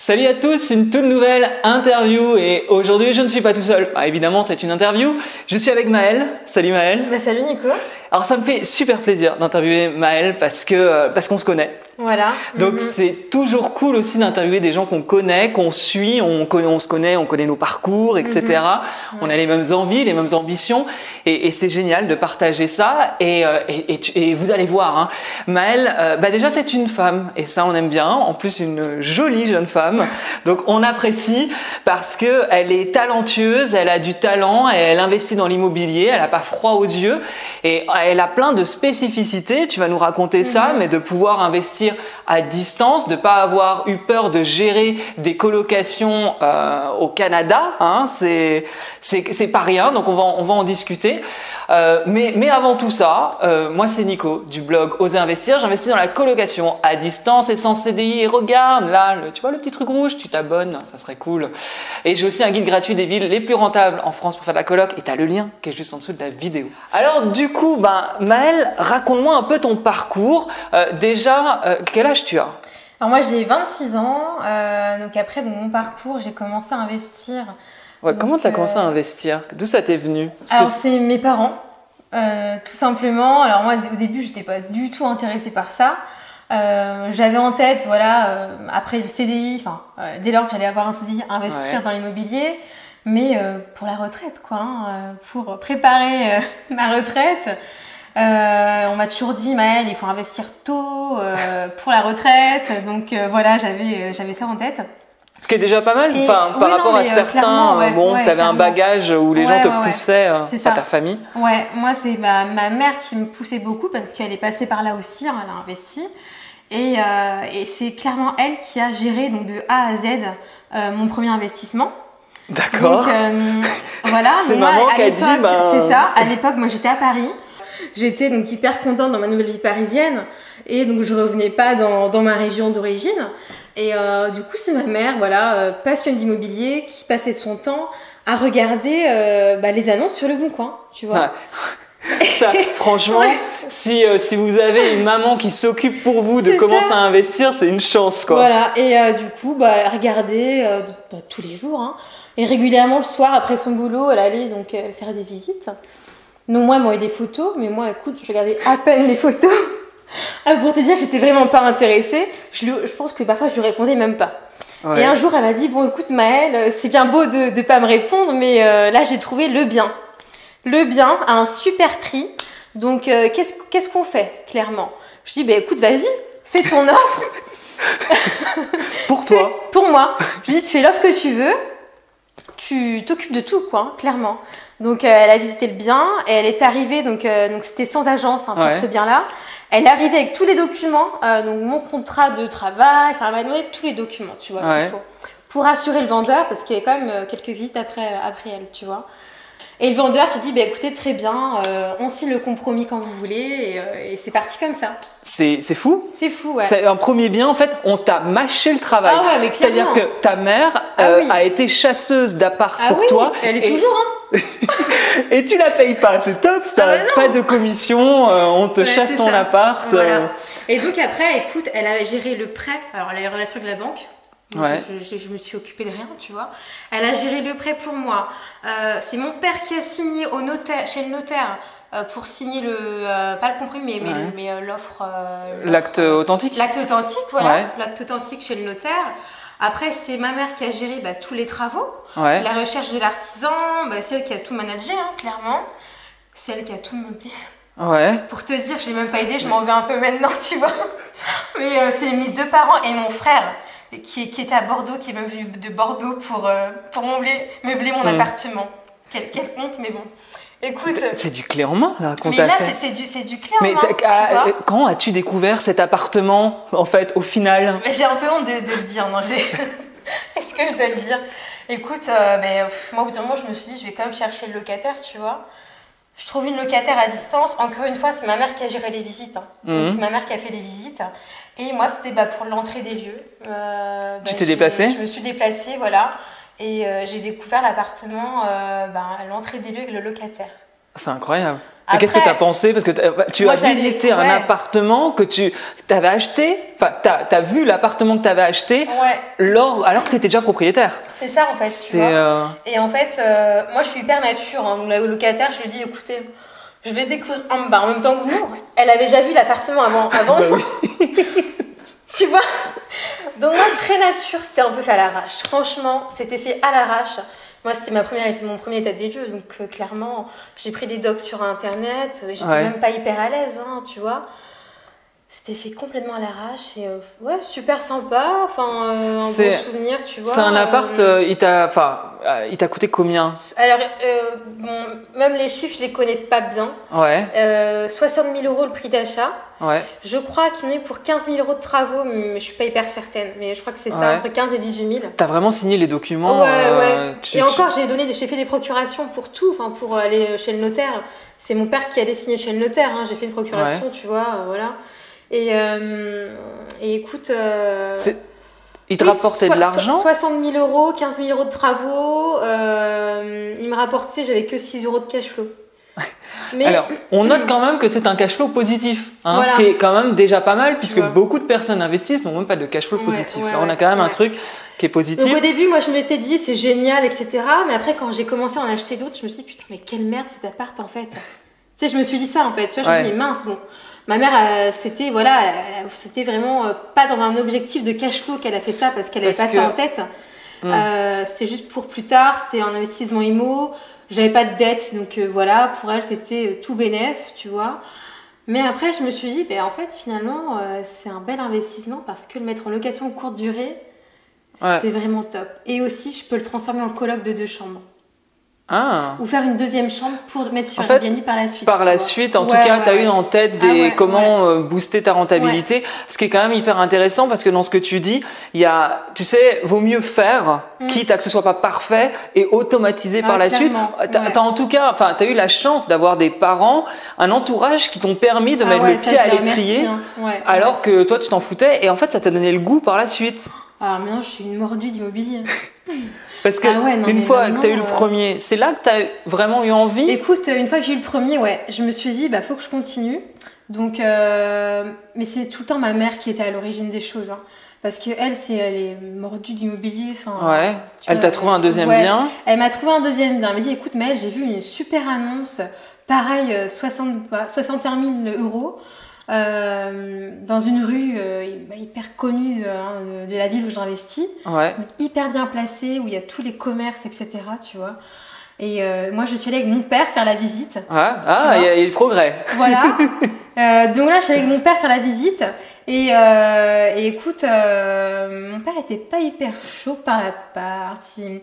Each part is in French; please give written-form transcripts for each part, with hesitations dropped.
Salut à tous, une toute nouvelle interview et aujourd'hui je ne suis pas tout seul. Évidemment c'est une interview, je suis avec Maëlle. Salut Maëlle. Salut Nico. Alors ça me fait super plaisir d'interviewer Maëlle parce qu'on se connaît. Voilà. Donc c'est toujours cool aussi d'interviewer des gens qu'on connaît, qu'on suit, on se connaît, on connaît nos parcours, etc. On a les mêmes envies, les mêmes ambitions et c'est génial de partager ça et vous allez voir, hein, Maëlle, déjà c'est une femme et ça on aime bien, en plus une jolie jeune femme, donc on apprécie parce que elle est talentueuse, elle a du talent, elle investit dans l'immobilier, elle a pas froid aux yeux et elle a plein de spécificités, tu vas nous raconter ça, mais de pouvoir investir à distance, de pas avoir eu peur de gérer des colocations au Canada, hein, c'est pas rien, donc on va en discuter. Mais avant tout ça, moi c'est Nico du blog Oser Investir. J'investis dans la colocation à distance et sans CDI. Et regarde là, tu vois le petit truc rouge, tu t'abonnes, ça serait cool. Et j'ai aussi un guide gratuit des villes les plus rentables en France pour faire de la coloc. Et tu as le lien qui est juste en dessous de la vidéo. Alors du coup, Maëlle, raconte-moi un peu ton parcours. Déjà, quel âge tu as? Alors moi j'ai 26 ans, donc après mon parcours, j'ai commencé à investir. Ouais, comment tu as commencé à investir? D'où ça t'est venu? Alors c'est mes parents, tout simplement. Alors moi au début j'étais pas du tout intéressée par ça. J'avais en tête, voilà, après le CDI, dès lors que j'allais avoir un CDI, investir dans l'immobilier, mais pour la retraite quoi, pour préparer ma retraite. On m'a toujours dit, Maëlle, il faut investir tôt pour la retraite. Donc voilà, j'avais ça en tête. Ce qui est déjà pas mal, par rapport à certains, tu avais un bagage où les gens te poussaient, pas ta famille. Ouais, moi c'est ma mère qui me poussait beaucoup parce qu'elle est passée par là aussi, elle a investi. Et c'est clairement elle qui a géré donc de A à Z mon premier investissement. D'accord. Donc voilà. C'est maman qui a dit, c'est ça, à l'époque moi j'étais à Paris. J'étais donc hyper contente dans ma nouvelle vie parisienne et donc je revenais pas dans ma région d'origine. Et du coup, c'est ma mère, voilà, passionnée d'immobilier, qui passait son temps à regarder les annonces sur Le Bon Coin, tu vois. Ça, franchement, si vous avez une maman qui s'occupe pour vous de commencer à investir, c'est une chance, quoi. Voilà, et du coup, regarder tous les jours, hein, et régulièrement le soir après son boulot, elle allait donc faire des visites. Donc moi, elle m'envoyait des photos, mais moi, écoute, je regardais à peine les photos. Pour te dire que j'étais vraiment pas intéressée, je pense que parfois je lui répondais même pas. Ouais. Et un jour, elle m'a dit, bon écoute Maëlle, c'est bien beau de pas me répondre, mais là j'ai trouvé le bien. Le bien à un super prix. Donc qu'est-ce qu'on fait clairement? Je dis, écoute, vas-y, fais ton offre. Pour toi. Pour moi. Je dis, tu fais l'offre que tu veux. Tu t'occupes de tout, quoi, clairement. Donc, elle a visité le bien et elle est arrivée, donc c'était sans agence pour ce bien-là. Elle est arrivée avec tous les documents, donc mon contrat de travail, elle m'a donné tous les documents, tu vois, qu'il faut, pour assurer le vendeur, parce qu'il y avait quand même quelques visites après elle, tu vois. Et le vendeur qui dit, écoutez, très bien, on signe le compromis quand vous voulez, et c'est parti comme ça. C'est fou. C'est fou, ouais. C'est un premier bien, en fait, on t'a mâché le travail. Ah ouais, mais c'est-à-dire que ta mère a été chasseuse d'appart pour toi. Elle est toujours, hein. Et tu la payes pas, c'est top ça. Pas de commission, on te chasse ton appart. Voilà. Et donc après, écoute, elle a géré le prêt, alors elle a les relations avec la banque. Je me suis occupée de rien, tu vois. Elle a géré le prêt pour moi. C'est mon père qui a signé au notaire, chez le notaire pour signer pas le compromis, mais l'offre. L'acte authentique. L'acte authentique, voilà. L'acte authentique chez le notaire. Après, c'est ma mère qui a géré tous les travaux. La recherche de l'artisan, c'est elle qui a tout managé, hein, clairement. C'est elle qui a tout meublé. Pour te dire, je l'ai même pas aidé, je m'en vais un peu maintenant, tu vois. Mais c'est mes deux parents et mon frère qui était à Bordeaux, qui est même venu de Bordeaux pour meubler mon appartement. Quelle honte, mais bon. Écoute, c'est du clé en main là qu'on mais t'a là fait. c'est du clé en main. Quand as-tu découvert cet appartement en fait au final? J'ai un peu honte de le dire, non, est-ce que je dois le dire? Écoute, moi au bout d'un moment je me suis dit je vais quand même chercher le locataire, tu vois. Je trouve une locataire à distance. Encore une fois, c'est ma mère qui a géré les visites. Donc c'est ma mère qui a fait les visites. Et moi c'était pour l'entrée des lieux. Tu t'es déplacée? Je me suis déplacée, voilà. Et j'ai découvert l'appartement à l'entrée des lieux avec le locataire. C'est incroyable. Mais qu'est-ce que tu as pensé? Parce que tu moi, as visité un appartement que tu avais acheté, enfin, tu as vu l'appartement que tu avais acheté alors que tu étais déjà propriétaire. C'est ça en fait. Tu vois. Et en fait, moi je suis hyper nature. Hein, donc la locataire, je lui dis écoutez, je vais découvrir en même temps que vous. Elle avait déjà vu l'appartement avant. Bah oui. Tu vois. Donc moi, très nature, c'était un peu fait à l'arrache. Franchement, c'était fait à l'arrache. Moi, c'était mon premier état des lieux, donc clairement, j'ai pris des docs sur Internet, j'étais même pas hyper à l'aise, hein, tu vois. C'était fait complètement à l'arrache et ouais, super sympa, enfin, un beau souvenir, tu vois. C'est un appart, il t'a coûté combien? Alors, bon, même les chiffres, je les connais pas bien. 60 000 € le prix d'achat. Je crois qu'il y en a eu pour 15 000 € de travaux, mais je suis pas hyper certaine. Mais je crois que c'est ça, entre 15 et 18 000. T'as vraiment signé les documents? Et encore, j'ai fait des procurations pour tout, enfin pour aller chez le notaire. C'est mon père qui allait signer chez le notaire. Hein. J'ai fait une procuration, tu vois, voilà. Et écoute, il te rapportait de l'argent? 60 000 €, 15 000 € de travaux. Il me rapportait, j'avais que 6 € de cash flow. Mais... Alors, on note quand même que c'est un cash flow positif, hein, ce qui est quand même déjà pas mal, puisque beaucoup de personnes investissent n'ont même pas de cash flow positif. Là, on a quand même un truc qui est positif. Donc au début, moi, je m'étais dit c'est génial, etc. Mais après, quand j'ai commencé à en acheter d'autres, je me suis dit putain, mais quelle merde cet appart en fait. Tu sais, je me suis dit ça en fait. Tu vois, je me suis dit mais mince, bon. Ma mère, c'était vraiment pas dans un objectif de cash flow qu'elle a fait ça parce qu'elle avait pas ça en tête. C'était juste pour plus tard, c'était un investissement IMO. J'avais pas de dette, donc voilà, pour elle c'était tout bénef, tu vois. Mais après, je me suis dit, ben, en fait, finalement, c'est un bel investissement parce que le mettre en location courte durée, c'est vraiment top. Et aussi, je peux le transformer en coloc de 2 chambres. Ou faire une deuxième chambre pour mettre sur Airbnb par la suite. Par la suite, en tout cas, tu as eu en tête comment booster ta rentabilité. Ce qui est quand même hyper intéressant parce que dans ce que tu dis, il y a, tu sais, vaut mieux faire, quitte à que ce soit pas parfait et automatiser par la suite. T'as en tout cas, enfin, tu as eu la chance d'avoir des parents, un entourage qui t'ont permis de mettre le pied à l'étrier alors que toi, tu t'en foutais et en fait, ça t'a donné le goût par la suite. Alors maintenant, je suis une mordue d'immobilier. Parce que une fois que tu as eu le premier, c'est là que tu as vraiment eu envie? Écoute, une fois que j'ai eu le premier, je me suis dit, faut que je continue. Donc, mais c'est tout le temps ma mère qui était à l'origine des choses. Hein. Parce qu'elle, elle est mordue d'immobilier. Elle t'a trouvé un deuxième bien? Elle m'a trouvé un deuxième bien. Elle m'a dit, écoute Maëlle, j'ai vu une super annonce, pareil, 61 000 €. Dans une rue hyper connue de la ville où j'investis, hyper bien placée, où il y a tous les commerces, etc. Tu vois. Et moi, je suis allée avec mon père faire la visite. Il y a eu le progrès. Voilà. Donc là, je suis allée avec mon père faire la visite. Et écoute, mon père était pas hyper chaud par la partie.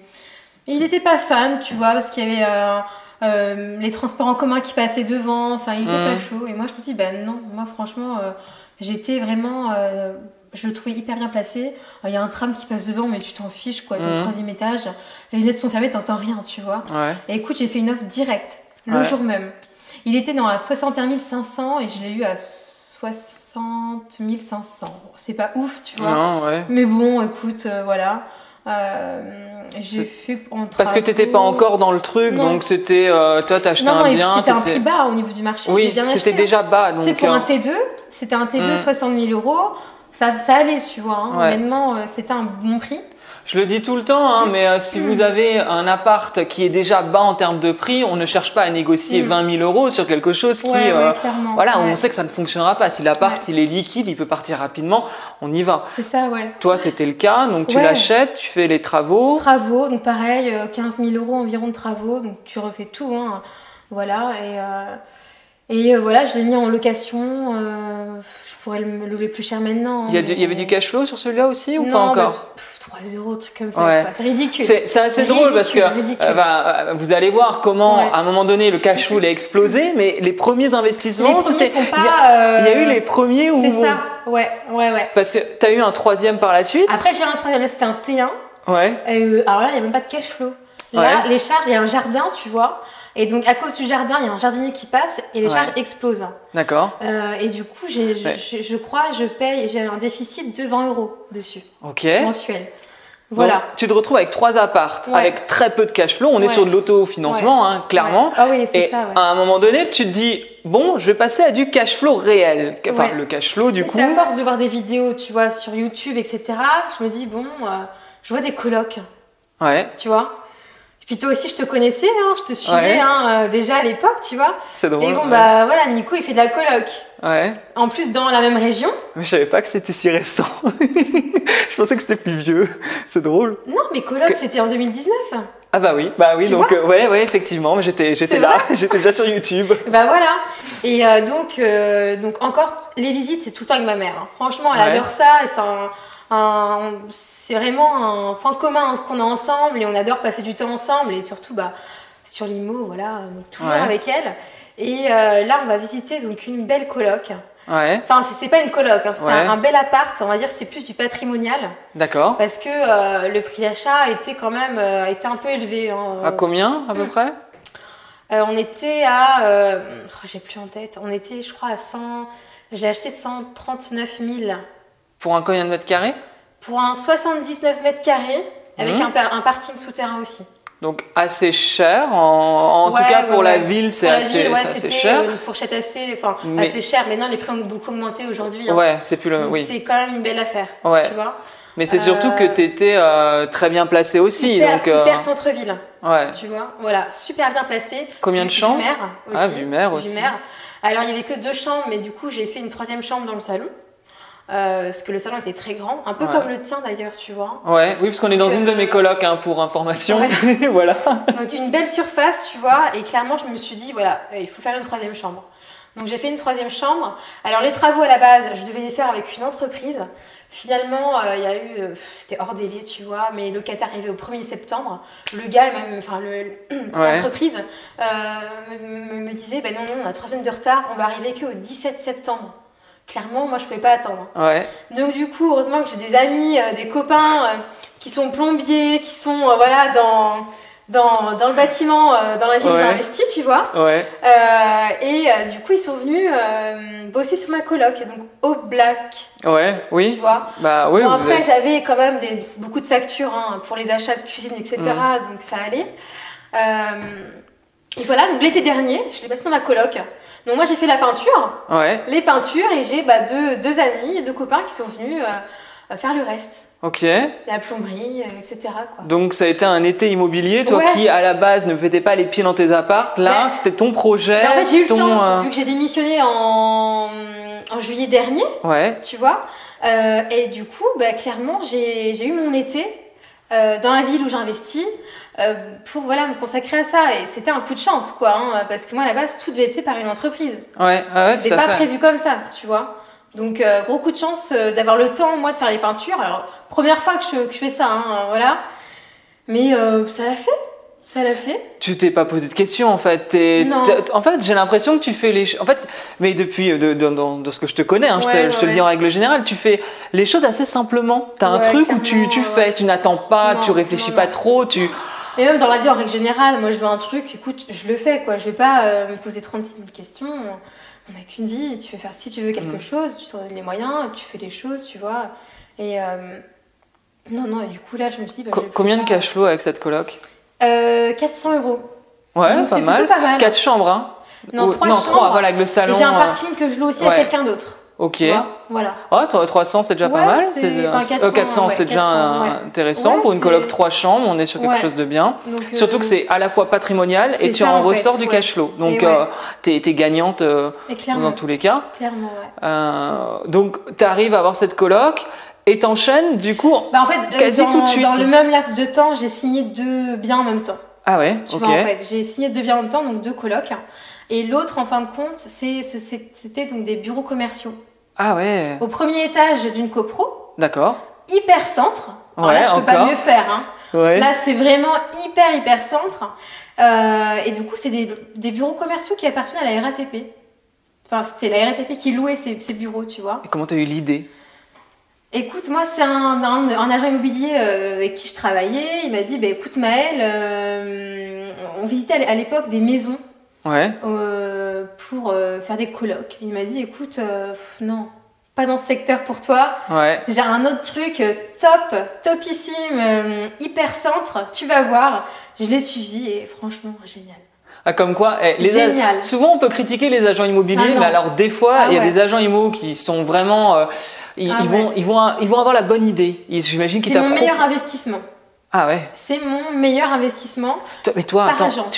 Il était pas fan, tu vois, parce qu'il y avait les transports en commun qui passaient devant, enfin il était pas chaud et moi je me dis non, moi franchement j'étais vraiment je le trouvais hyper bien placé. Il y a un tram qui passe devant mais tu t'en fiches quoi, t'es au 3e étage, les lunettes sont fermées, t'entends rien, tu vois. Et écoute, j'ai fait une offre directe le jour même. Il était à 61 500 et je l'ai eu à 60 500. C'est pas ouf, tu vois. Mais bon, écoute, voilà. J'ai fait parce que t'étais pas encore dans le truc, donc c'était toi t'as acheté un bien. C'était un prix bas au niveau du marché. Oui, c'était déjà bas. Donc pour un T2, c'était un T2 60 000 €. Ça allait, tu vois. Hein. Honnêtement, c'était un bon prix. Je le dis tout le temps, hein, mais si vous avez un appart qui est déjà bas en termes de prix, on ne cherche pas à négocier 20 000 € sur quelque chose qui, on sait que ça ne fonctionnera pas. Si l'appart il est liquide, il peut partir rapidement, on y va. C'est ça, Toi, c'était le cas, donc tu l'achètes, tu fais les travaux. Travaux, donc pareil, 15 000 € environ de travaux, donc tu refais tout, hein, voilà. Et voilà, je l'ai mis en location. Je pourrais le louer plus cher maintenant. Il y avait du cash flow sur celui-là aussi ou pas encore? 3 €, truc comme ça. C'est ridicule. C'est assez drôle parce que vous allez voir comment à un moment donné le cash flow a explosé, mais les premiers investissements, c'était. Il y a eu les premiers où. C'est ça. Ouais. Parce que tu as eu un 3e par la suite. Après, j'ai eu un 3e, là c'était un T1. Alors là, il n'y a même pas de cash flow. Là, les charges, il y a un jardin, tu vois. Et donc, à cause du jardin, il y a un jardinier qui passe et les charges explosent. D'accord. Et du coup, je crois, j'ai un déficit de 20 € dessus. Ok. Mensuel. Voilà. Donc, tu te retrouves avec 3 appartes, avec très peu de cash flow. On est sur de l'autofinancement, hein, clairement. Ah oui, c'est et ça. à un moment donné, tu te dis, bon, je vais passer à du cash flow réel. Enfin, le cash flow, du coup. C'est à force de voir des vidéos, tu vois, sur YouTube, etc. Je me dis, bon, je vois des colocs. Ouais. Tu vois. Et puis toi aussi, je te connaissais, hein, je te suivais hein, déjà à l'époque, tu vois. C'est drôle. Et bon, bah voilà, Nico, il fait de la coloc. Ouais. En plus, dans la même région. Mais je savais pas que c'était si récent. Je pensais que c'était plus vieux. C'est drôle. Non, mais coloc, c'était en 2019. Ah bah oui, tu donc vois ouais, effectivement, j'étais là, j'étais déjà sur YouTube. Bah voilà. Et donc encore, les visites, c'est tout le temps avec ma mère. Hein. Franchement, elle adore ça et c'est vraiment un point commun hein, ce qu'on a ensemble et on adore passer du temps ensemble et surtout bah sur l'IMO, voilà, on est toujours avec elle. Et là, on va visiter donc une belle coloc. Ouais. Enfin, c'est pas une coloc, hein, c'était un bel appart, on va dire que c'était plus du patrimonial. D'accord. Parce que le prix d'achat était quand même était un peu élevé. Hein, à combien à peu près on était à, j'ai plus en tête, on était je crois à 100, j'ai acheté 139 000. Pour un combien de mètres carrés? Pour un 79 mètres carrés, avec un parking souterrain aussi. Donc assez cher, en tout cas pour la ville c'est assez cher. Une fourchette assez chère, mais non les prix ont beaucoup augmenté aujourd'hui. Hein. Ouais, c'est plus le... Donc, c'est quand même une belle affaire, tu vois. Mais c'est surtout que tu étais très bien placé aussi. Hyper centre-ville, ouais. tu vois. Voilà, super bien placé. Combien de chambres? Vue-mer aussi. Ah, vue-mer aussi. Vue-mer. Alors il n'y avait que 2 chambres, mais du coup j'ai fait une 3e chambre dans le salon. Parce que le salon était très grand, un peu comme le tien d'ailleurs, tu vois. Ouais, oui, parce qu'on est dans une de mes colocs hein, pour information. Voilà. Donc une belle surface, tu vois, et clairement je me suis dit, voilà, il faut faire une 3e chambre. Donc j'ai fait une 3e chambre. Alors les travaux à la base, je devais les faire avec une entreprise. Finalement, il y a eu, c'était hors délai, tu vois, mais le locataire arrivé au 1er septembre. Le gars, même, enfin l'entreprise, me disait, ben non, on a 3 semaines de retard, on va arriver qu'au 17 septembre. Clairement, moi, je pouvais pas attendre. Ouais. Donc, du coup, heureusement que j'ai des amis, des copains qui sont plombiers, qui sont voilà dans le bâtiment, dans la ville où j'ai investi, tu vois. Ouais. Du coup, ils sont venus bosser sur ma coloc, donc au black. Ouais, oui. Tu vois. Bah oui. Bon, après, j'avais quand même beaucoup de factures hein, pour les achats de cuisine, etc. Donc, ça allait. Et voilà, donc l'été dernier, je l'ai passé dans ma coloc. Donc moi j'ai fait la peinture, les peintures et j'ai deux amis et 2 copains qui sont venus faire le reste. Ok. La plomberie, etc. Quoi. Donc ça a été un été immobilier, toi qui à la base ne mettais pas les pieds dans tes apparts, là c'était ton projet. En fait j'ai eu le temps, vu que j'ai démissionné en juillet dernier, tu vois. Et du coup, clairement j'ai eu mon été dans la ville où j'ai investi. Pour voilà me consacrer à ça et c'était un coup de chance quoi hein, parce que moi à la base tout devait être fait par une entreprise c'était pas prévu comme ça tu vois donc gros coup de chance d'avoir le temps moi de faire les peintures alors première fois que je fais ça hein, voilà mais ça l'a fait tu t'es pas posé de questions en fait en fait j'ai l'impression que tu fais les en fait mais depuis de ce que je te connais hein, je te le dis en règle générale tu fais les choses assez simplement t'as un truc où tu fais tu n'attends pas tu réfléchis pas trop Et même dans la vie en règle générale, moi je veux un truc, écoute, je le fais quoi. Je vais pas me poser 36 000 questions. On n'a qu'une vie, tu veux faire si tu veux quelque chose, tu te donnes les moyens, tu fais les choses, tu vois. Et non, et du coup là je me suis dit. Combien de cash flow avec cette coloc 400 €. Ouais, donc, pas mal. 4 chambres, hein. Non, 3 chambres. 3, voilà, avec le salon. Et j'ai un parking que je loue aussi à quelqu'un d'autre. Ok. Voilà. Oh, 300 c'est déjà pas mal. 400 c'est déjà intéressant pour une coloc 3 chambres. On est sur quelque chose de bien. Donc, surtout que c'est à la fois patrimonial et tu en ressors du cash flow. Donc t'es gagnante dans tous les cas. Clairement, donc t'arrives à avoir cette coloc et t'enchaînes du coup en fait, quasi tout de suite. Dans le même laps de temps, j'ai signé 2 biens en même temps. Ah ouais. Tu vois, en fait, j'ai signé 2 biens en même temps, donc 2 colocs. Et l'autre, en fin de compte, c'était donc des bureaux commerciaux. Ah ouais. Au premier étage d'une copro. D'accord. Hyper centre. Alors là, je peux pas mieux faire. Hein. Ouais. Là, c'est vraiment hyper centre. Et du coup, c'est des bureaux commerciaux qui appartiennent à la RATP. Enfin, c'était la RATP qui louait ces bureaux, tu vois. Et comment t'as eu l'idée ? Écoute, moi, c'est un agent immobilier avec qui je travaillais. Il m'a dit, écoute Maëlle, on visitait à l'époque des maisons. Ouais. Pour faire des colocs. Il m'a dit, écoute, non, pas dans ce secteur pour toi. Ouais. J'ai un autre truc topissime, hyper centre. Tu vas voir. Je l'ai suivi et franchement, génial. Ah, comme quoi, Génial. souvent on peut critiquer les agents immobiliers, Ah, mais alors des fois, il y a ouais. des agents immo qui sont vraiment, ils vont avoir la bonne idée. J'imagine qu'ils C'est mon meilleur investissement. Ah ouais. C'est mon meilleur investissement. Mais toi, par attends, agence.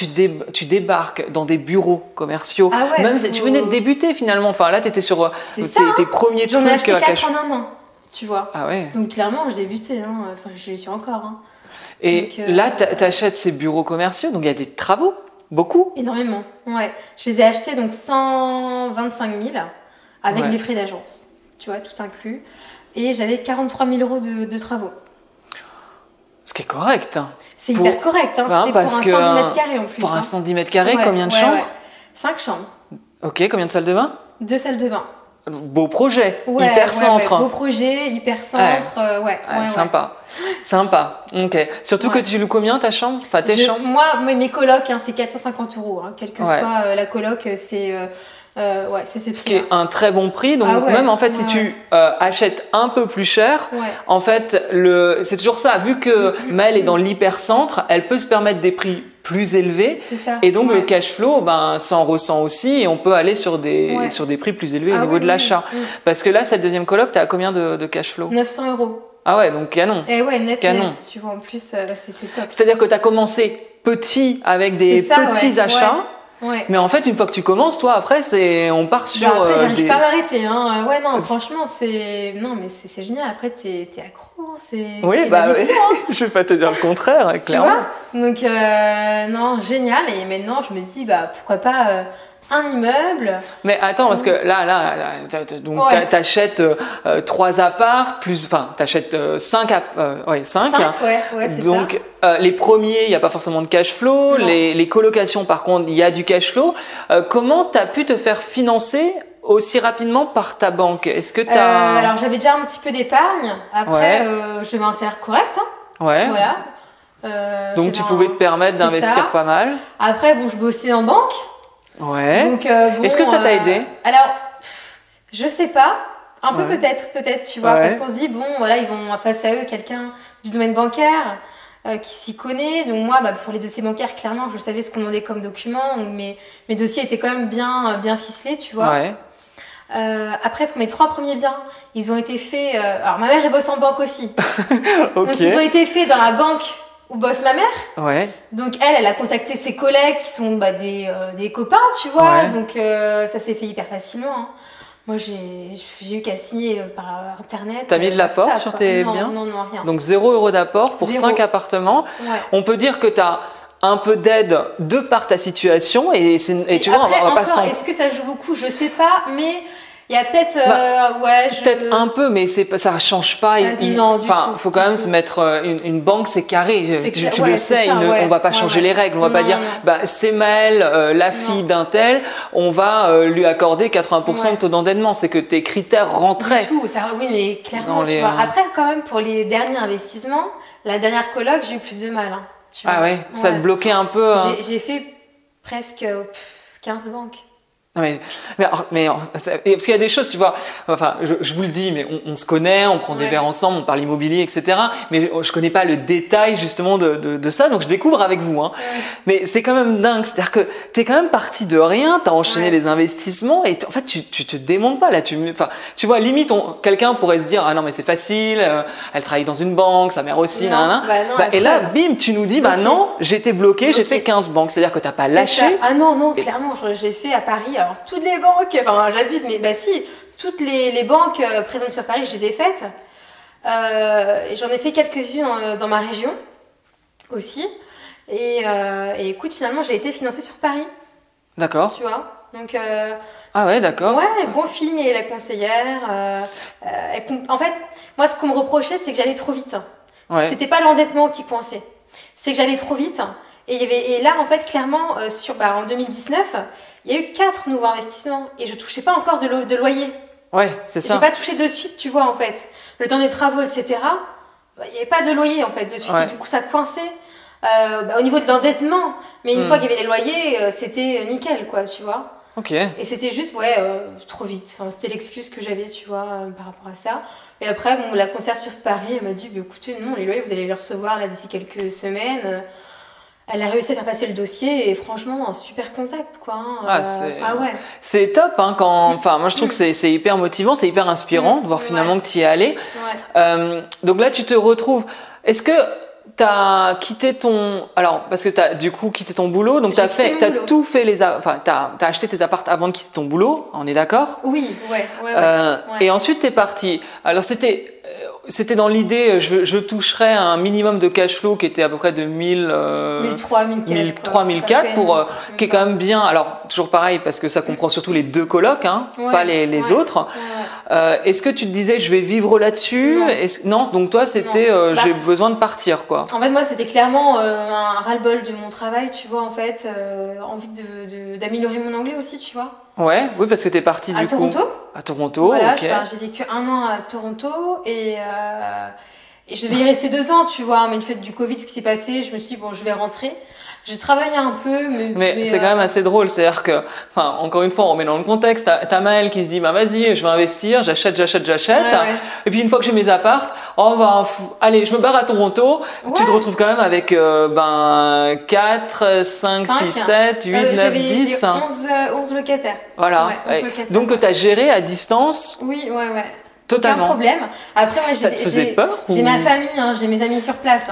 tu débarques dans des bureaux commerciaux. Ah ouais, Même tu venais de débuter finalement. Enfin là, t'étais sur tes premiers J'en ai trucs. acheté 4 en un an, tu vois. Ah ouais. Donc clairement, je débutais. Hein. Enfin, je suis encore. Hein. Et donc, là, t'achètes ces bureaux commerciaux, donc il y a des travaux, beaucoup. Énormément. Ouais. Je les ai achetés donc 125 000 avec les frais d'agence. Tu vois, tout inclus. Et j'avais 43 000 euros de travaux. Ce qui est correct. C'est hyper correct. Hein. C'était pour un 110 mètres carrés en plus. Pour un 110 mètres carrés, combien de chambres? 5 chambres. Ok, combien de salles de bain? 2 salles de bain. Beau projet, hyper centre. Ouais. Beau projet, hyper centre. Sympa. Sympa. Ok. Surtout que tu loues combien ta chambre? Enfin, tes chambres? Moi, mes colocs, hein, c'est 450 euros. Hein. Quelle que soit la coloc, c'est. C'est ce qui est un très bon prix. Donc même en fait, si tu achètes un peu plus cher, en fait, c'est toujours ça. Vu que Maëlle est dans l'hypercentre, elle peut se permettre des prix plus élevés. C'est ça. Et donc le cash flow, s'en ressent aussi et on peut aller sur des prix plus élevés au niveau de l'achat. Parce que là, cette deuxième coloc, t'as combien de cash flow? 900 euros. Ah ouais, donc canon. Et ouais, net, canon. Tu vois, en plus, c'est top. C'est-à-dire que tu as commencé petit avec des petits achats. Ouais. Mais en fait, une fois que tu commences, toi, après, on part sur. Après, j'arrive pas à m'arrêter. Hein. Ouais, non, franchement, c'est génial. Après, t'es accro. Hein. Oui, je vais pas te dire le contraire, clairement. Tu vois. Donc, non, génial. Et maintenant, je me dis, pourquoi pas un immeuble. Mais attends, parce que là, t'achètes 3 apparts, t'achètes 5 c'est donc, les premiers, il n'y a pas forcément de cash flow. Les colocations, par contre, il y a du cash flow. Comment t'as pu te faire financer aussi rapidement par ta banque? Est-ce que alors, j'avais déjà un petit peu d'épargne. Après, j'avais un salaire correct. Hein. Ouais. Voilà. Donc, tu pouvais te permettre d'investir pas mal. Après, je bossais en banque. Ouais. Donc, est-ce que ça t'a aidé? Alors, je sais pas. Un peu peut-être, tu vois, parce qu'on se dit, ils ont face à eux quelqu'un du domaine bancaire qui s'y connaît. Donc moi, pour les dossiers bancaires, clairement, je savais ce qu'on demandait comme document. Donc mes dossiers étaient quand même bien ficelés, tu vois. Ouais. Après, pour mes 3 premiers biens, ils ont été faits... alors, ma mère, elle bosse en banque aussi. Ok. Donc, ils ont été faits dans la banque où bosse ma mère. Ouais. Donc elle a contacté ses collègues qui sont des copains, tu vois. Ouais. Donc ça s'est fait hyper facilement. Hein. Moi, j'ai eu qu'à signer par internet. T'as mis de l'apport sur tes biens? Non, rien. Donc 0 € d'apport pour 5 appartements. Ouais. On peut dire que t'as un peu d'aide de par ta situation et tu vois, après, on va pas s'en... Est-ce que ça joue beaucoup? Je sais pas, mais il y a peut-être peut-être un peu, mais ça change pas. Non, du tout. Faut quand même se mettre une banque, c'est carré. Tu le sais, on va pas changer les règles. On va pas dire, c'est Maëlle, la fille d'un tel, on va lui accorder 80% de taux d'endettement. C'est que tes critères rentraient. Du tout, oui, mais clairement, tu vois. Après, quand même, pour les derniers investissements, la dernière coloc, j'ai eu plus de mal. Hein, tu vois. Ah ouais, ça te bloquait un peu. J'ai fait presque 15 banques. Mais parce qu'il y a des choses, tu vois, je vous le dis, mais on se connaît, on prend des verres ensemble, on parle immobilier, etc. Mais je connais pas le détail, justement, de ça, donc je découvre avec vous, hein. Ouais. Mais c'est quand même dingue. C'est-à-dire que t'es quand même parti de rien, t'as enchaîné les investissements et en fait, tu te démontes pas, là. Tu vois, limite, quelqu'un pourrait se dire, ah non, mais c'est facile, elle travaille dans une banque, sa mère aussi, et là, bim, tu nous dis, non, j'étais bloqué, j'ai fait 15 banques. C'est-à-dire que t'as pas lâché. Ah non, clairement, j'ai fait à Paris, alors toutes les banques, j'abuse, mais si, toutes les banques présentes sur Paris, je les ai faites. J'en ai fait quelques-unes dans ma région aussi. Et écoute, finalement, j'ai été financée sur Paris. D'accord. Tu vois, donc... ah ouais, d'accord. Ouais, bon feeling avec la conseillère. En fait, moi, ce qu'on me reprochait, c'est que j'allais trop vite. Ouais. C'était pas l'endettement qui coinçait. C'est que j'allais trop vite. Et là, en fait, clairement, en 2019, il y a eu 4 nouveaux investissements et je touchais pas encore de loyer. Ouais, c'est ça. J'ai pas touché de suite, tu vois, en fait. Le temps des travaux, etc. Il y avait pas de loyer, en fait, de suite. Et du coup, ça coinçait au niveau de l'endettement. Mais une fois qu'il y avait les loyers, c'était nickel, quoi, tu vois. Ok. Et c'était juste, trop vite. Enfin, c'était l'excuse que j'avais, tu vois, par rapport à ça. Et après, bon, la conseillère sur Paris, elle m'a dit, écoutez, non, les loyers, vous allez les recevoir là d'ici quelques semaines. Elle a réussi à faire passer le dossier et franchement, un super contact, quoi. Ouais. C'est top, hein, enfin, moi je trouve que c'est hyper motivant, c'est hyper inspirant de voir finalement que tu y es allé. Ouais. Donc là, tu te retrouves. Est-ce que t'as quitté parce que t'as du coup quitté ton boulot, donc t'as tout fait t'as acheté tes apparts avant de quitter ton boulot, on est d'accord? Oui, ouais. Et ensuite t'es parti. Alors c'était dans l'idée, je toucherais un minimum de cash flow qui était à peu près de 1004 pour qui est quand même bien. Alors toujours pareil parce que ça comprend surtout les 2 colocs, hein, pas les autres. Est-ce que tu te disais je vais vivre là-dessus? Non, donc toi c'était j'ai besoin de partir, quoi. En fait moi c'était clairement un ras-le-bol de mon travail, tu vois, en fait, envie d'améliorer mon anglais aussi, tu vois. Ouais, oui, parce que t'es partie à Toronto. À Toronto, voilà, ok. J'ai vécu 1 an à Toronto et je devais y rester 2 ans, tu vois. Mais du fait du Covid, ce qui s'est passé, je me suis dit, bon, je vais rentrer. J'ai travaillé un peu, mais c'est quand même assez drôle. C'est-à-dire que, enfin, encore une fois, on remet dans le contexte. T'as Maëlle qui se dit, bah vas-y, je vais investir, j'achète. Ouais. Et puis une fois que j'ai mes apparts, allez, je me barre à Toronto. Ouais. Tu te retrouves quand même avec 4, 5, 6, 7, 8, 9, 10. J'ai 11 locataires. Voilà. Ouais, 11 locataires. Donc tu as géré à distance. Oui, ouais. Totalement. Aucun problème. Après, moi, ça te faisait peur j'ai ma famille, hein, j'ai mes amis sur place.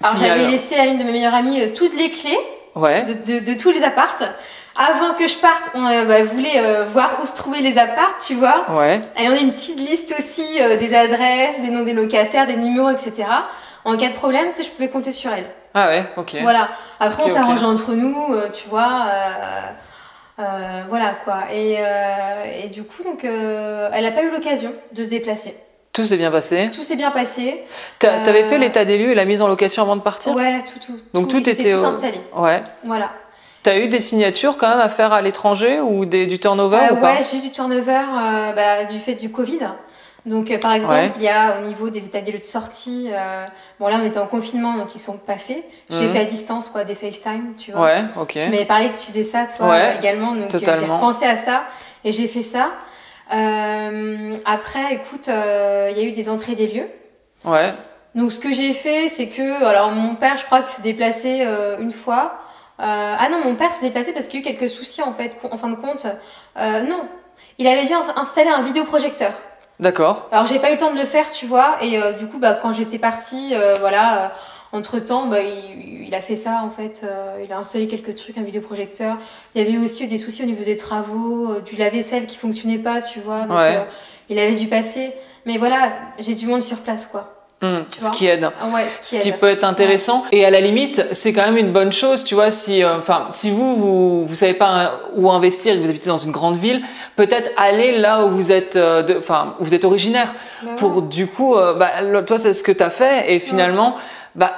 Alors, j'avais laissé à une de mes meilleures amies toutes les clés de tous les appartes. Avant que je parte, on voulait voir où se trouvaient les appartes, tu vois. Ouais. Et on a une petite liste aussi des adresses, des noms des locataires, des numéros, etc. En cas de problème, je pouvais compter sur elle. Ah ouais, ok. Voilà. Après, on s'arrangeait entre nous, tu vois. Voilà quoi. Et du coup, donc, elle n'a pas eu l'occasion de se déplacer. Tout s'est bien passé? Tout s'est bien passé. T'avais fait l'état des lieux et la mise en location avant de partir? Ouais, tout. Donc tout était tous installé. Ouais. Voilà. T'as eu des signatures quand même à faire à l'étranger ou du turnover ou pas? Ouais, j'ai eu du turnover du fait du Covid. Donc par exemple, il y a au niveau des états des lieux de sortie, bon là on était en confinement donc ils sont pas faits. J'ai fait à distance quoi, des FaceTime, tu vois. Ouais, ok. Tu m'avais parlé que tu faisais ça toi également, donc j'ai repensé à ça et j'ai fait ça. Après, écoute, il y a eu des entrées des lieux. Ouais. Donc ce que j'ai fait, c'est que, alors mon père, je crois qu'il s'est déplacé une fois. Non, mon père s'est déplacé parce qu'il y a eu quelques soucis en fait, en fin de compte. Non, il avait dû installer un vidéoprojecteur. D'accord. Alors j'ai pas eu le temps de le faire, tu vois, et du coup, quand j'étais partie, entre-temps, il a fait ça en fait. Il a installé quelques trucs, un vidéoprojecteur. Il y avait aussi des soucis au niveau des travaux, du lave-vaisselle qui fonctionnait pas, tu vois. Donc il avait dû passer. Mais voilà, j'ai du monde sur place, quoi. Ce qui aide. Ouais, ce qui peut être intéressant. Et à la limite, c'est quand même une bonne chose, tu vois, si vous savez pas où investir et que vous habitez dans une grande ville, peut-être aller là où vous êtes, où vous êtes originaire. Pour du coup, toi, c'est ce que tu as fait et finalement,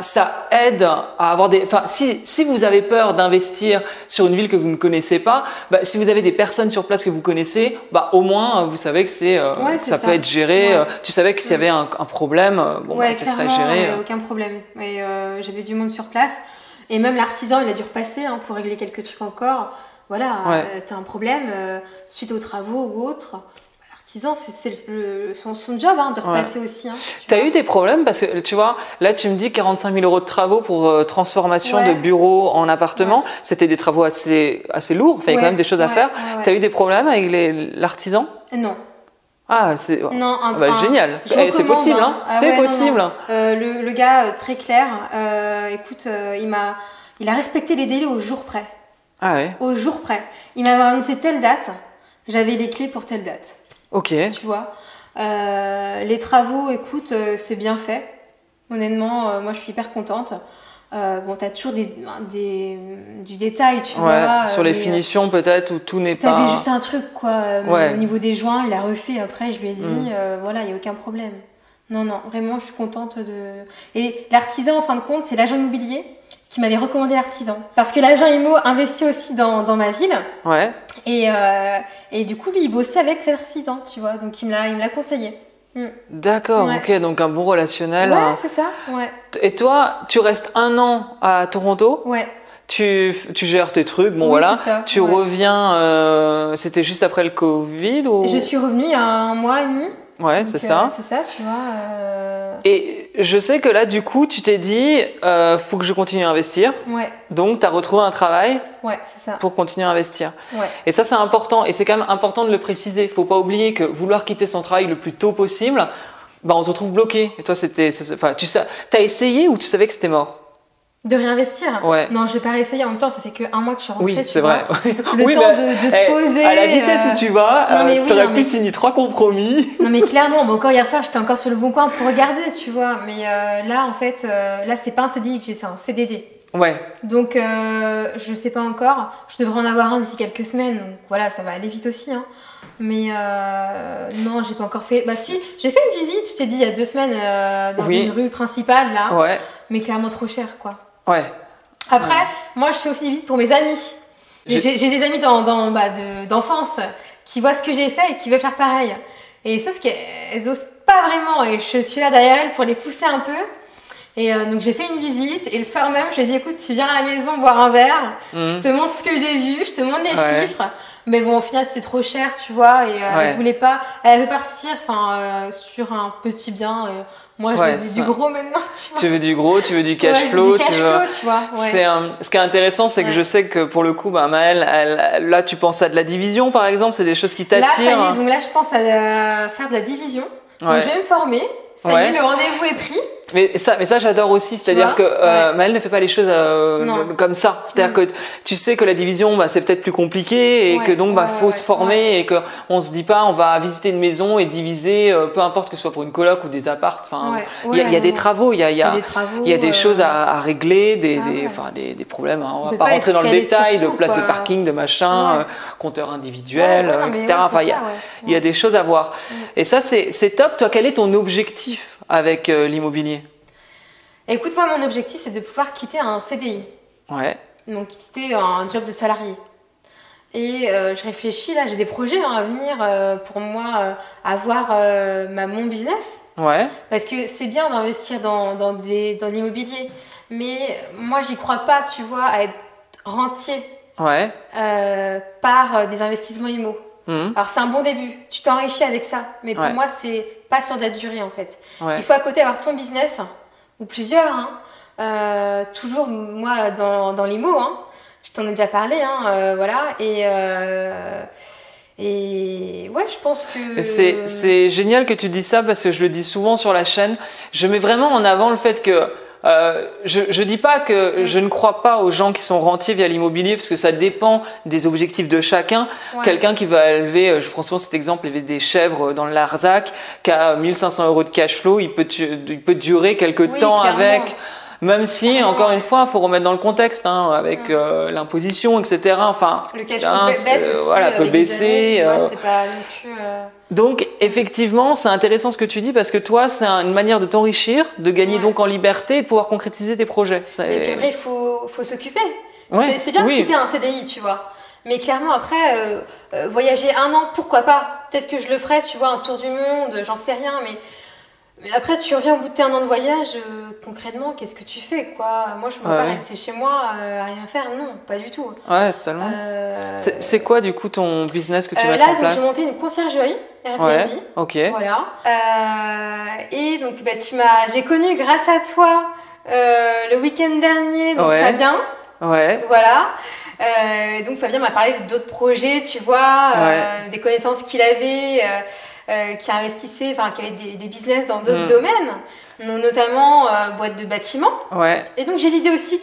ça aide à avoir si vous avez peur d'investir sur une ville que vous ne connaissez pas, si vous avez des personnes sur place que vous connaissez, au moins vous savez que ça peut être géré. Tu savais que s'il y avait un problème, ça serait géré. Aucun problème. Et j'avais du monde sur place et même l'artisan, il a dû repasser pour régler quelques trucs encore. Voilà, t'as un problème suite aux travaux ou autre. L'artisan, c'est son job de repasser aussi. Tu as eu des problèmes parce que tu vois, là tu me dis 45 000 € de travaux pour transformation de bureau en appartement. C'était des travaux assez lourds, il y avait quand même des choses à faire. Tu as eu des problèmes avec l'artisan? Non. Ah, c'est génial. C'est possible, hein. C'est possible. Non. Le gars, très clair, écoute, il a respecté les délais au jour près. Ah ouais. Au jour près. Il m'a annoncé telle date, j'avais les clés pour telle date. Ok. Tu vois. Les travaux, écoute, c'est bien fait. Honnêtement, moi je suis hyper contente. T'as toujours du détail, tu vois. Sur les finitions peut-être où tout n'est pas. T'avais juste un truc quoi. Au niveau des joints, il a refait. Après, je lui ai dit, voilà, il y a aucun problème. Non, vraiment, je suis contente de. Et l'artisan, en fin de compte, c'est l'agent immobilier qui m'avait recommandé l'artisan. Parce que l'agent IMO investit aussi dans ma ville. Ouais. Et du coup, lui, il bossait avec cet artisan, tu vois. Donc, il me l'a conseillé. D'accord, ok, donc un bon relationnel. Ouais, c'est ça, ouais. Et toi, tu restes 1 an à Toronto. Ouais. tu gères tes trucs, bon Oui, voilà. c'est ça, Tu ouais. reviens, c'était juste après le Covid ou... Je suis revenue il y a 1 mois et demi. Ouais, c'est ça. C'est ça, tu vois. Et je sais que là, du coup, tu t'es dit, faut que je continue à investir. Ouais, Donc, tu as retrouvé un travail ouais, c'est ça. pour continuer à investir. Ouais. Et ça, c'est important. Et c'est quand même important de le préciser. Faut pas oublier que vouloir quitter son travail le plus tôt possible, bah, on se retrouve bloqué. Et toi, enfin, t'as essayé ou tu savais que c'était mort? De réinvestir? Ouais. Non, je vais pas réessayer. En même temps, ça fait que 1 mois que je suis rentrée. Oui, tu c'est vois. vrai. Le Oui, temps mais, de se poser. À la vitesse où tu vas, Non, mais oui, t'aurais non, pu mais- signer 3 compromis. Non, mais clairement, bon, encore hier soir, j'étais encore sur le bon coin pour regarder, tu vois. Mais là, en fait, là, c'est pas un CDI que j'ai, c'est un CDD. Ouais. Donc, je sais pas encore. Je devrais en avoir un d'ici quelques semaines. Donc, voilà, ça va aller vite aussi. Hein. Mais non, j'ai pas encore fait. Bah, si, j'ai fait une visite, je t'ai dit, il y a 2 semaines, dans Oui. une rue principale, là. Ouais. Mais clairement trop cher, quoi. Ouais. Après, Ouais. moi, je fais aussi des visites pour mes amis. J'ai des amis d'enfance qui voient ce que j'ai fait et qui veulent faire pareil. Et sauf qu'elles osent pas vraiment. Et je suis là derrière elles pour les pousser un peu. Et donc, j'ai fait une visite. Et le soir même, je lui ai dit, écoute, tu viens à la maison boire un verre. Je te montre ce que j'ai vu. Je te montre les Ouais. chiffres. Mais bon, au final, c'était trop cher, tu vois. Et Ouais. elle voulait pas. Elle veut partir sur un petit bien. Moi, je Ouais, veux du ça. gros maintenant, tu vois. Tu veux du gros, tu veux du cash Ouais, flow, du cash tu veux. flow, tu vois. Ouais. Ce qui est intéressant, c'est que Ouais. je sais que pour le coup, bah, Maëlle, là, tu penses à de la division, par exemple, c'est des choses qui Là, ça y t'attirent. est, donc là, je pense à faire de la division. Donc, Ouais. je vais me former. Ça y Ouais. est, le rendez-vous est pris. Mais ça, j'adore aussi. C'est-à-dire vois que Ouais. Maëlle ne fait pas les choses Non. comme ça. C'est-à-dire que tu sais que la division, bah, c'est peut-être plus compliqué et Ouais, que donc, bah, ouais, faut ouais, se former ouais. et que on se dit pas, on va visiter une maison et diviser, peu importe que ce soit pour une coloc ou des appartes. Enfin, Ouais, il y a ouais, des non. travaux, il y a des travaux. il y a des choses à régler, ouais. enfin, des problèmes. Hein. On va peut pas pas rentrer être dans le calé détail sur de tout, place de quoi. parking, de machin, Ouais. compteur individuel, Ouais, non, mais etc. ouais, Enfin, c'est il y a, ça, ouais. il y a des choses à voir. Et ça, c'est top. Toi, quel est ton objectif avec l'immobilier? Écoute, moi, mon objectif, c'est de pouvoir quitter un CDI. Ouais. Donc, quitter un job de salarié. Et je réfléchis, là, j'ai des projets à venir pour moi avoir mon business. Ouais. Parce que c'est bien d'investir dans l'immobilier. Mais moi, j'y crois pas, tu vois, à être rentier Ouais. par des investissements immo. Mhm. Alors, c'est un bon début. Tu t'enrichis avec ça. Mais pour Ouais. moi, c'est pas sur de la durée, en fait. Ouais. Il faut à côté avoir ton business, ou plusieurs. Hein. Toujours, moi, dans l'IMO, hein. Je t'en ai déjà parlé. Hein, voilà. Et ouais, je pense que... C'est génial que tu dis ça parce que je le dis souvent sur la chaîne. Je mets vraiment en avant le fait que je dis pas que je ne crois pas aux gens qui sont rentiers via l'immobilier parce que ça dépend des objectifs de chacun. Ouais. Quelqu'un qui va élever, je prends souvent cet exemple, élever des chèvres dans le Larzac, qui a 1500 € de cash flow, il peut durer quelques Oui, temps clairement. avec. Même si, Clairement, encore ouais. une fois, il faut remettre dans le contexte, hein, avec l'imposition, etc. Enfin, Le cash hein, flow baisse aussi. voilà, peut avec les années, baisser. tu vois, c'est pas non plus... Donc, effectivement, c'est intéressant ce que tu dis parce que toi, c'est une manière de t'enrichir, de gagner Ouais. donc en liberté et de pouvoir concrétiser tes projets. Et puis après, il faut s'occuper. Ouais, C'est bien de oui. quitter un CDI, tu vois. Mais clairement, après, voyager 1 an, pourquoi pas? Peut-être que je le ferai, tu vois, un tour du monde, j'en sais rien. Mais après, tu reviens au bout de tes 1 an de voyage, concrètement, qu'est-ce que tu fais, quoi? Moi, je ne peux pas Ouais. rester chez moi à rien faire, non, pas du tout. Ouais, totalement. C'est quoi, du coup, ton business que tu vas mettre là, en donc, place? j'ai monté une conciergerie Airbnb. Ouais, ok. Voilà. Et donc, bah, j'ai connu grâce à toi le week-end dernier, donc Ouais. Fabien. Ouais, Voilà. Donc Fabien m'a parlé d'autres projets, tu vois, des connaissances qu'il avait, qui investissait, enfin qui avait des business dans d'autres domaines, notamment boîte de bâtiment. ouais. Et donc j'ai l'idée aussi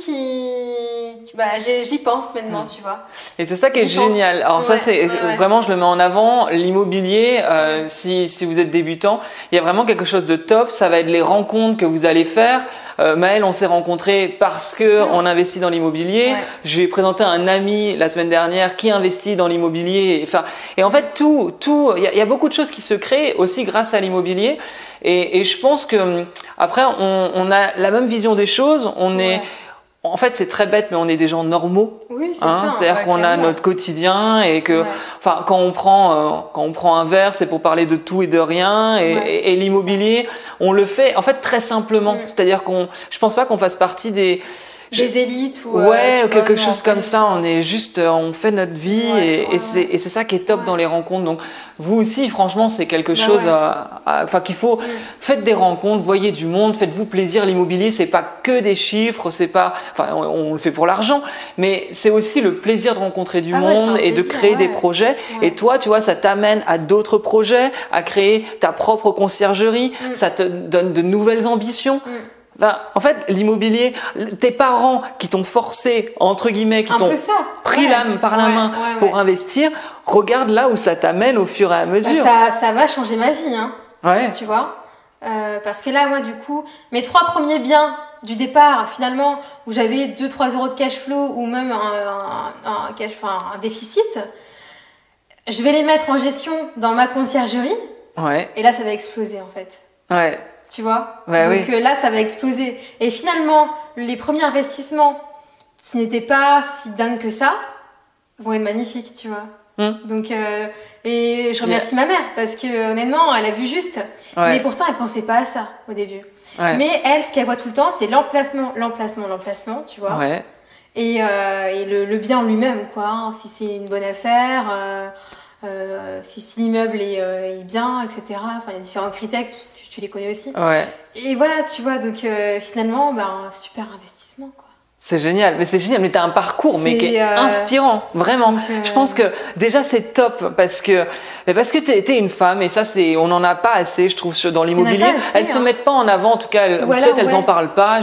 j'y pense maintenant, tu vois. Et c'est ça qui est J'y pense. génial. Alors ça, Ouais, c'est ouais. vraiment, je le mets en avant. L'immobilier, si vous êtes débutant, il y a vraiment quelque chose de top. Ça va être les rencontres que vous allez faire. Maëlle, on s'est rencontrés parce que on investit dans l'immobilier. Ouais. Je lui ai présenté un ami la semaine dernière qui investit dans l'immobilier. Enfin, et en fait, il y a beaucoup de choses qui se créent aussi grâce à l'immobilier. Et je pense que après, on a la même vision des choses. Ouais. En fait, c'est très bête, mais on est des gens normaux. Oui, c'est Hein, ça. c'est-à-dire ouais, qu'on a clairement. notre quotidien et que, Ouais. enfin, quand on prend un verre, c'est pour parler de tout et de rien. Et l'immobilier, on le fait en fait très simplement. Mm. C'est-à-dire je pense pas qu'on fasse partie des élites ou ouais, ou quelque non, chose comme ça. On est juste, on fait notre vie et c'est ça qui est top dans les rencontres. Donc vous aussi, franchement, c'est quelque chose, enfin qu'il faut. Faites des rencontres, voyez du monde, faites-vous plaisir. L'immobilier, c'est pas que des chiffres, c'est pas. Enfin, on le fait pour l'argent, mais c'est aussi le plaisir de rencontrer du monde et de créer des projets. Et toi, tu vois, ça t'amène à d'autres projets, à créer ta propre conciergerie. Ça te donne de nouvelles ambitions. Enfin, en fait, l'immobilier, tes parents qui t'ont forcé, entre guillemets, qui t'ont pris l'âme par la main pour investir, regarde là où ça t'amène au fur et à mesure. Ça va changer ma vie, hein. Tu vois, parce que là, moi, du coup, mes 3 premiers biens du départ, finalement, où j'avais 2-3 euros de cash flow ou même un déficit, je vais les mettre en gestion dans ma conciergerie. Et là, ça va exploser, en fait. Tu vois, donc là, ça va exploser. Et finalement, les premiers investissements qui n'étaient pas si dingues que ça vont être magnifiques, tu vois. Donc, et je remercie ma mère parce que honnêtement, elle a vu juste. Mais pourtant, elle pensait pas à ça au début. Mais elle, ce qu'elle voit tout le temps, c'est l'emplacement, tu vois. Et le bien en lui-même, quoi. Hein, si c'est une bonne affaire, si l'immeuble est bien, etc. Enfin, il y a différents critères. Tu les connais aussi. Et voilà, tu vois, donc finalement, super investissement, quoi. C'est génial, mais tu as un parcours qui est inspirant, vraiment. Je pense que déjà c'est top parce que t'es une femme et ça on n'en a pas assez, je trouve, dans l'immobilier. Elles se mettent pas en avant, en tout cas, peut-être elles en parlent pas.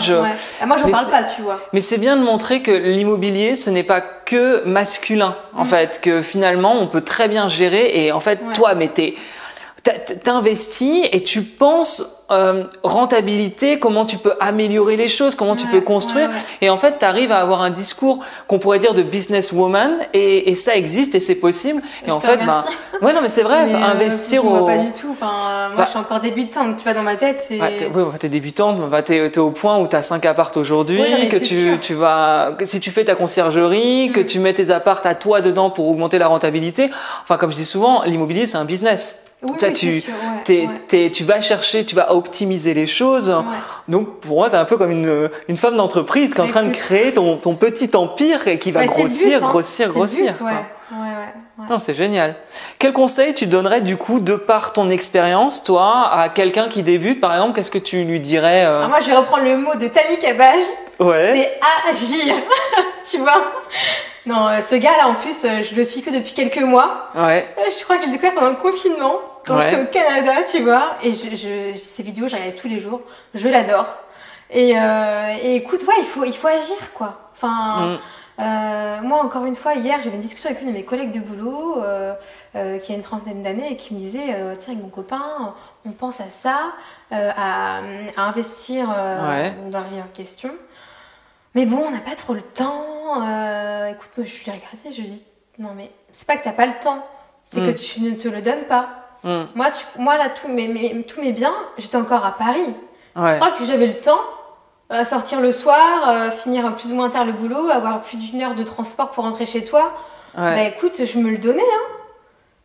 Moi, j'en parle pas, tu vois. Mais c'est bien de montrer que l'immobilier, ce n'est pas que masculin, en fait, que finalement on peut très bien gérer et en fait, toi, mais t'investis et tu penses rentabilité, comment tu peux améliorer les choses, comment tu peux construire. Et en fait, tu arrives à avoir un discours qu'on pourrait dire de businesswoman et ça existe et c'est possible. Et en fait, non, mais c'est vrai, investir je vois pas du tout. Enfin, moi, je suis encore débutante. Tu vois, dans ma tête, c'est. T'es débutante, t'es au point où t'as 5 apparts aujourd'hui, que tu vas, si tu fais ta conciergerie, que tu mets tes apparts à toi dedans pour augmenter la rentabilité. Enfin, comme je dis souvent, l'immobilier, c'est un business. Tu vas chercher, tu vas optimiser les choses. Donc pour moi, t'es un peu comme une femme d'entreprise qui est en train de créer ton petit empire et qui va grossir. Non, c'est génial. Quel conseil tu donnerais du coup, de par ton expérience, toi, à quelqu'un qui débute, par exemple, qu'est-ce que tu lui dirais Alors moi, je vais reprendre le mot de Tammy Cabage. C'est agir. Tu vois. Non, ce gars-là, en plus, je le suis que depuis quelques mois. Je crois que je l'ai découvert pendant le confinement, quand j'étais au Canada, tu vois. Et ces vidéos, je regardais tous les jours. Je l'adore. Et écoute, il faut agir, quoi. Enfin, moi, encore une fois, hier, j'avais une discussion avec une de mes collègues de boulot qui a une trentaine d'années et qui me disait, tiens, avec mon copain, on pense à ça, à investir dans la vie en question. Mais bon, on n'a pas trop le temps. Écoute, moi, je l'ai regardé, je lui dis, non, mais c'est pas que t'as pas le temps, c'est que tu ne te le donnes pas. Moi, là, tous mes biens, j'étais encore à Paris. Je crois que j'avais le temps à sortir le soir, finir plus ou moins tard le boulot, avoir plus d'1 heure de transport pour rentrer chez toi. Écoute, je me le donnais.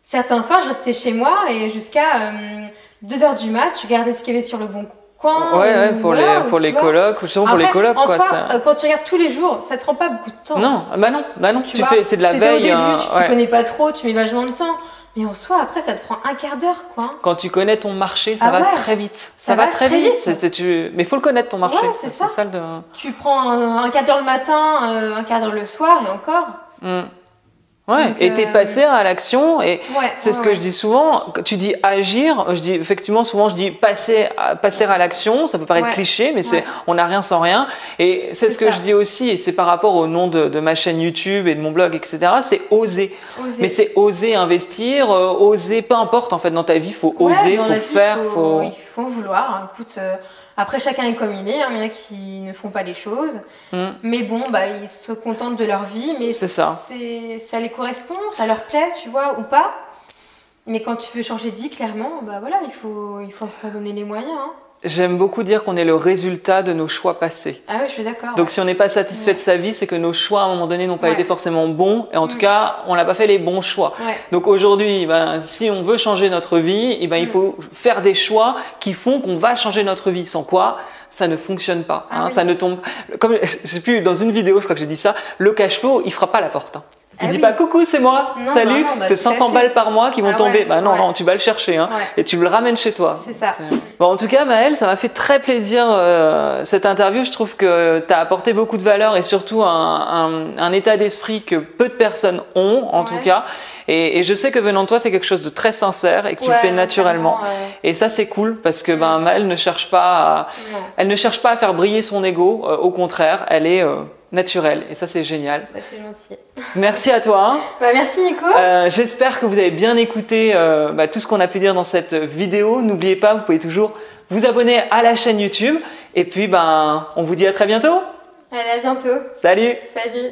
Certains soirs, je restais chez moi et jusqu'à 2h du mat, je regardais ce qu'il y avait sur le bon coin. Pour les colocs, ou justement pour les colocs. En soi, quand tu regardes tous les jours, ça te prend pas beaucoup de temps. Non, c'est de la veille. Au début, tu connais pas trop, tu mets vachement de temps. Mais en soi, après, ça te prend un quart d'heure, quoi. Quand tu connais ton marché, ça va très vite. Ça va très vite. Mais il faut le connaître, ton marché. C'est ça. Tu prends un quart d'heure le matin, un quart d'heure le soir, et encore. Et t'es passé à l'action et c'est ce que je dis souvent. Tu dis agir, souvent je dis passer à l'action. Ça peut paraître cliché, mais on n'a rien sans rien. Et c'est ce que je dis aussi, et c'est par rapport au nom de ma chaîne YouTube et de mon blog, etc. C'est oser. Mais c'est oser investir, oser, peu importe en fait dans ta vie, faut oser, faut faire, il faut en vouloir. Écoute. Après, chacun est comme il est. Il y en a qui ne font pas les choses. Mais bon, ils se contentent de leur vie. Mais ça les correspond, ça leur plaît, tu vois, ou pas. Mais quand tu veux changer de vie, clairement, il faut s'en donner les moyens. J'aime beaucoup dire qu'on est le résultat de nos choix passés. Ah oui, je suis d'accord. Donc si on n'est pas satisfait de sa vie, c'est que nos choix à un moment donné n'ont pas été forcément bons. Et en tout cas, on n'a pas fait les bons choix. Donc aujourd'hui, si on veut changer notre vie, il faut faire des choix qui font qu'on va changer notre vie. Sans quoi, ça ne fonctionne pas. Ah oui. Ça ne tombe. Comme j'ai pu dans une vidéo, je crois que j'ai dit ça. Le cache-pot, il frappe pas à la porte. Il dit pas coucou, c'est moi, Non, salut, non, bah, c'est tout à 500 fait. balles par mois qui vont tomber. Ouais, Bah non, ouais. non, tu vas le chercher et tu le ramènes chez toi. C'est ça. Bon, en tout cas, Maëlle, ça m'a fait très plaisir cette interview. Je trouve que tu as apporté beaucoup de valeur et surtout un état d'esprit que peu de personnes ont, en tout cas. Et je sais que venant de toi, c'est quelque chose de très sincère et que tu le fais naturellement. Et ça, c'est cool parce que Maëlle ne cherche pas à faire briller son ego. Au contraire, elle est naturelle. Et ça, c'est génial. Bah, c'est gentil. Merci à toi. Bah, merci Nico. J'espère que vous avez bien écouté tout ce qu'on a pu dire dans cette vidéo. N'oubliez pas, vous pouvez toujours vous abonner à la chaîne YouTube. Et puis, on vous dit à très bientôt. Allez, à bientôt. Salut. Salut.